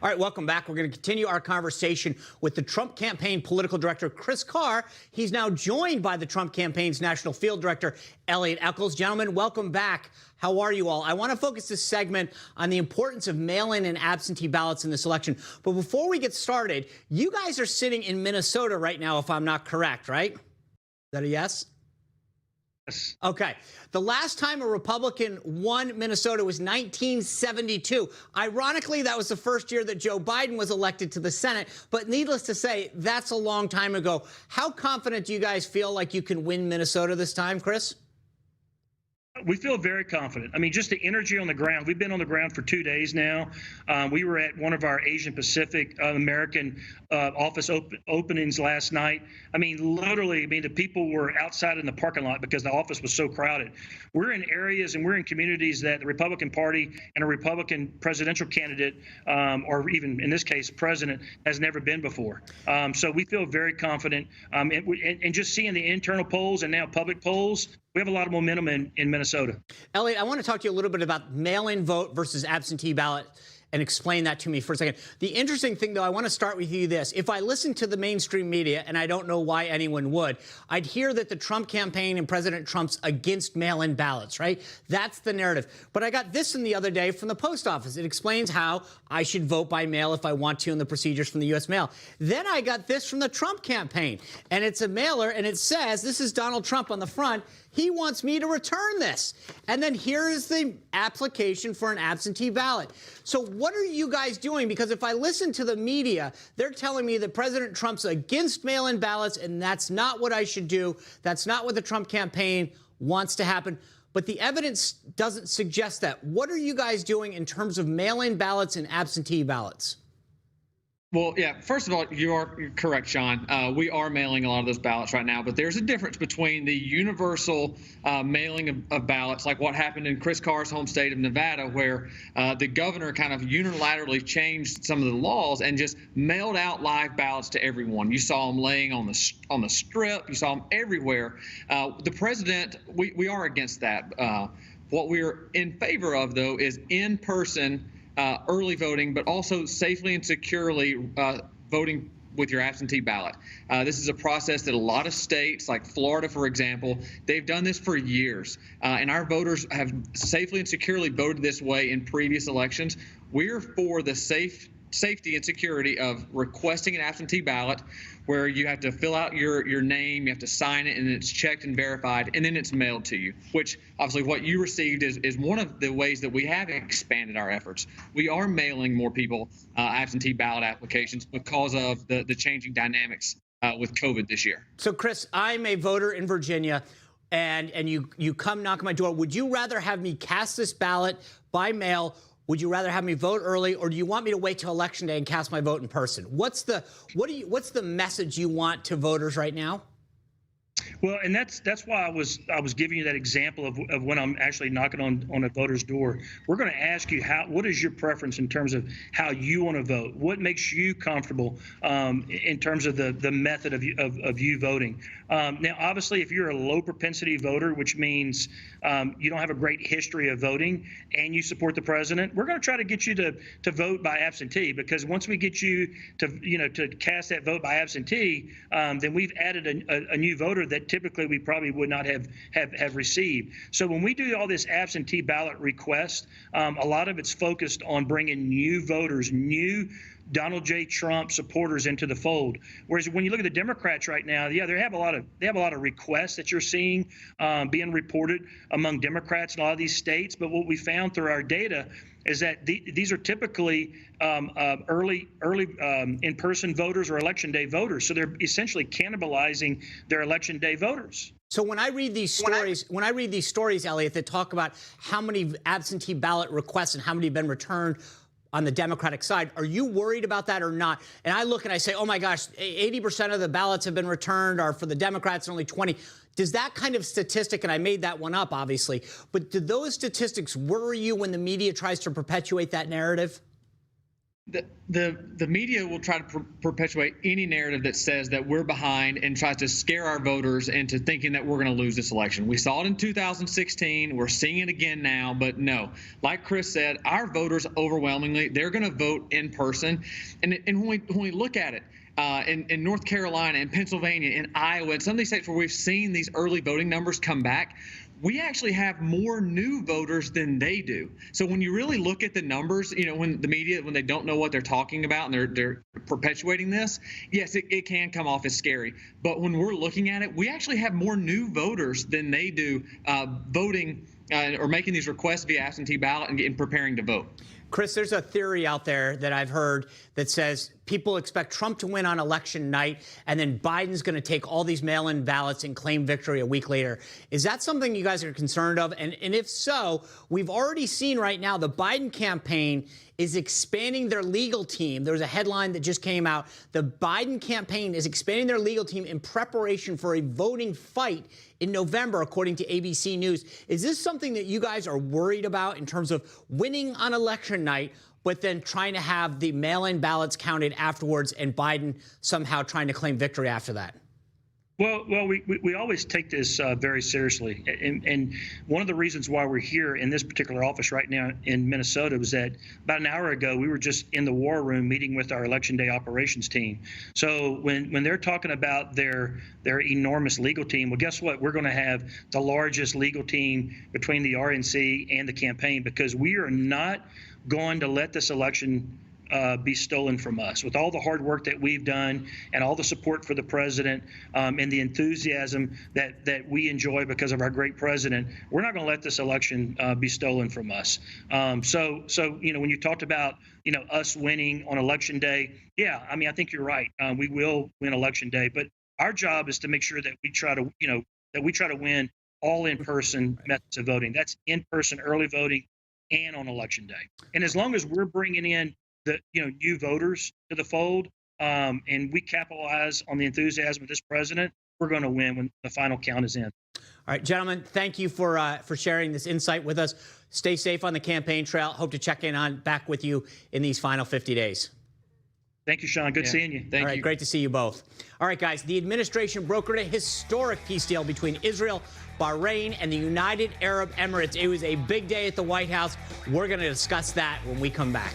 All right, welcome back. We're going to continue our conversation with the Trump campaign political director, Chris Carr. He's now joined by the Trump campaign's national field director, Elliot Echols. Gentlemen, welcome back. How are you all? I want to focus this segment on the importance of mail-in and absentee ballots in this election. But before we get started, you guys are sitting in Minnesota right now, if I'm not correct, right? Is that a yes? Yes. Okay. The last time a Republican won Minnesota was 1972. Ironically, that was the first year that Joe Biden was elected to the Senate. But needless to say, that's a long time ago. How confident do you guys feel like you can win Minnesota this time, Chris? We feel very confident. I mean, just the energy on the ground. We've been on the ground for 2 days now. We were at one of our Asian Pacific American office openings last night. I mean, literally, the people were outside in the parking lot because the office was so crowded. We're in areas and we're in communities that the Republican Party and a Republican presidential candidate, or even in this case, president, has never been before. So we feel very confident. And just seeing the internal polls and now public polls, we have a lot of momentum in Minnesota. Elliot, I want to talk to you a little bit about mail-in vote versus absentee ballot and explain that to me for a second. The interesting thing, though, I want to start with you this. If I listen to the mainstream media, and I don't know why anyone would, I'd hear that the Trump campaign and President Trump's against mail-in ballots, right? That's the narrative. But I got this in the other day from the post office. It explains how I should vote by mail if I want to and the procedures from the U.S. mail. Then I got this from the Trump campaign, and it's a mailer, and it says, this is Donald Trump on the front, he wants me to return this. And then here is the application for an absentee ballot. So what are you guys doing? Because if I listen to the media, they're telling me that President Trump's against mail-in ballots, and that's not what I should do. That's not what the Trump campaign wants to happen. But the evidence doesn't suggest that. What are you guys doing in terms of mail-in ballots and absentee ballots? Well, yeah, first of all, you're correct, Sean. We are mailing a lot of those ballots right now, but there's a difference between the universal mailing of ballots, like what happened in Chris Carr's home state of Nevada, where the governor kind of unilaterally changed some of the laws and just mailed out live ballots to everyone. You saw them laying on the strip. You saw them everywhere. The president, we are against that. What we're in favor of, though, is in-person early voting, but also safely and securely voting with your absentee ballot. This is a process that a lot of states, like Florida, for example, they've done this for years, and our voters have safely and securely voted this way in previous elections. We're for the safety and security of requesting an absentee ballot, where you have to fill out your name, you have to sign it, and it's checked and verified, and then it's mailed to you, which obviously what you received is one of the ways that we have expanded our efforts. We are mailing more people absentee ballot applications because of the changing dynamics with COVID this year. So, Chris, I'm a voter in Virginia, and you come knock on my door. Would you rather have me cast this ballot by mail? Would you rather have me vote early, or do you want me to wait till Election Day and cast my vote in person? What's the message you want to voters right now? Well, and that's why I was giving you that example of when I'm actually knocking on a voter's door. We're going to ask you what is your preference in terms of how you want to vote? What makes you comfortable in terms of the method of you voting? Now, obviously, if you're a low propensity voter, which means you don't have a great history of voting and you support the president, we're going to try to get you to vote by absentee, because once we get you to cast that vote by absentee, then we've added a new voter that typically we probably would not have received. So when we do all this absentee ballot request, a lot of it's focused on bringing new voters, new Donald J. Trump supporters into the fold. Whereas when you look at the Democrats right now, yeah, they have a lot of requests that you're seeing being reported among Democrats in a lot of these states. But what we found through our data is that these are typically early in-person voters or election day voters. So they're essentially cannibalizing their election day voters. So when I read these stories, Elliot, that talk about how many absentee ballot requests and how many have been returned on the Democratic side, are you worried about that or not? And I look and I say, oh my gosh, 80% of the ballots have been returned are for the Democrats and only 20. Does that kind of statistic, and I made that one up, obviously, but do those statistics worry you when the media tries to perpetuate that narrative? The media will try to perpetuate any narrative that says that we're behind and tries to scare our voters into thinking that we're going to lose this election. We saw it in 2016. We're seeing it again now. But no, like Chris said, our voters overwhelmingly, they're going to vote in person. And when we look at it, in North Carolina, in Pennsylvania, in Iowa, in some of these states where we've seen these early voting numbers come back, we actually have more new voters than they do. So when you really look at the numbers, when the media, when they don't know what they're talking about and they're perpetuating this, yes, it can come off as scary. But when we're looking at it, we actually have more new voters than they do voting or making these requests via absentee ballot and preparing to vote. Chris, there's a theory out there that I've heard that says people expect Trump to win on election night, and then Biden's going to take all these mail-in ballots and claim victory a week later. Is that something you guys are concerned of? And if so, we've already seen right now the Biden campaign is expanding their legal team. There's a headline that just came out. The Biden campaign is expanding their legal team in preparation for a voting fight in November, according to ABC News. Is this something that you guys are worried about in terms of winning on election night, but then trying to have the mail-in ballots counted afterwards and Biden somehow trying to claim victory after that? Well, we always take this very seriously. And one of the reasons why we're here in this particular office right now in Minnesota was that about an hour ago, we were just in the war room meeting with our Election Day operations team. So when they're talking about their enormous legal team, well, guess what? We're going to have the largest legal team between the RNC and the campaign, because we are not going to let this election be stolen from us. With all the hard work that we've done and all the support for the president and the enthusiasm that we enjoy because of our great president, we're not going to let this election be stolen from us. So when you talked about us winning on election day, yeah, I mean, I think you're right. We will win election day, but our job is to make sure that we try to win all in-person methods of voting. That's in-person early voting and on election day. And as long as we're bringing in the new voters to the fold, and we capitalize on the enthusiasm of this president, we're going to win when the final count is in. All right, gentlemen, thank you for sharing this insight with us. Stay safe on the campaign trail. Hope to check in back with you in these final 50 days. Thank you, Sean. Good seeing you. All right, great to see you both. All right, guys, the administration brokered a historic peace deal between Israel, Bahrain, and the United Arab Emirates. It was a big day at the White House. We're going to discuss that when we come back.